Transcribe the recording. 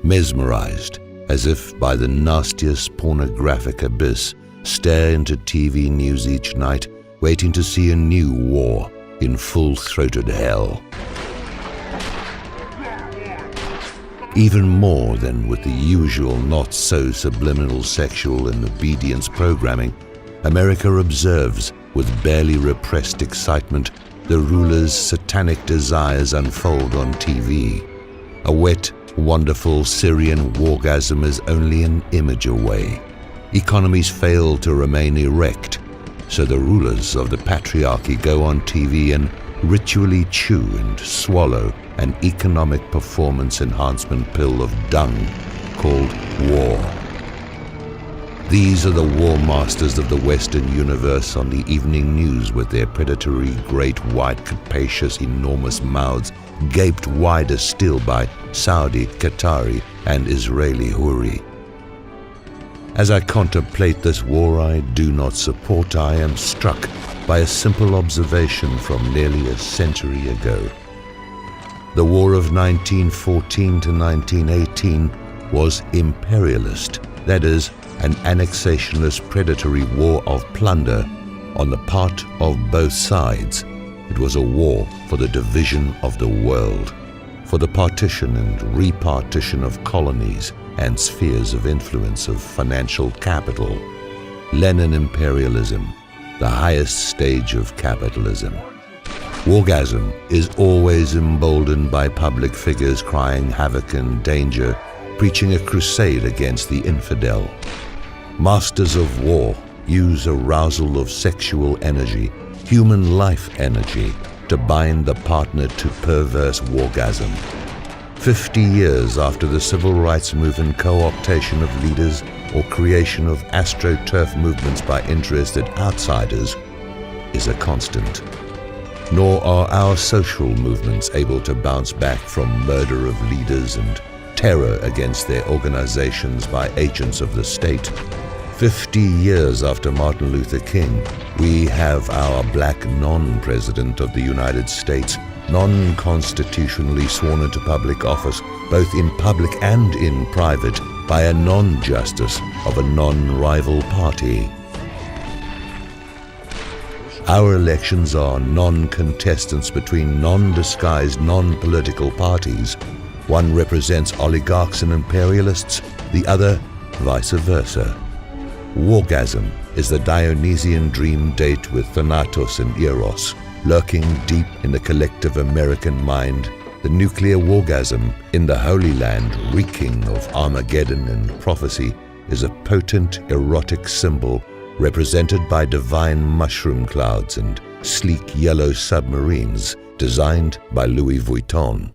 mesmerized, as if by the nastiest pornographic abyss, stare into TV news each night, waiting to see a new war in full-throated hell. Even more than with the usual not-so-subliminal sexual and obedience programming, America observes with barely repressed excitement the ruler's satanic desires unfold on TV. A wet, wonderful Syrian wargasm is only an image away. Economies fail to remain erect, so the rulers of the patriarchy go on TV and ritually chew and swallow an economic performance enhancement pill of dung called war. These are the war masters of the Western universe on the evening news with their predatory, great, white, capacious, enormous mouths gaped wider still by Saudi, Qatari, and Israeli Huri. As I contemplate this war I do not support, I am struck by a simple observation from nearly a century ago. The war of 1914 to 1918 was imperialist, that is, an annexationist predatory war of plunder on the part of both sides. It was a war for the division of the world, for the partition and repartition of colonies and spheres of influence of financial capital. Lenin imperialism, the highest stage of capitalism. Wargasm is always emboldened by public figures crying havoc and danger, preaching a crusade against the infidel. Masters of war use arousal of sexual energy, human life energy, to bind the partner to perverse wargasm. 50 years after the civil rights movement co-optation of leaders or creation of astroturf movements by interested outsiders is a constant. Nor are our social movements able to bounce back from murder of leaders and terror against their organizations by agents of the state. 50 years after Martin Luther King, we have our black non-president of the United States, non-constitutionally sworn into public office, both in public and in private, by a non-justice of a non-rival party. Our elections are non-contestants between non-disguised, non-political parties. One represents oligarchs and imperialists, the other vice versa. Wargasm is the Dionysian dream date with Thanatos and Eros. Lurking deep in the collective American mind, the nuclear wargasm in the Holy Land, reeking of Armageddon and prophecy, is a potent erotic symbol represented by divine mushroom clouds and sleek yellow submarines designed by Louis Vuitton.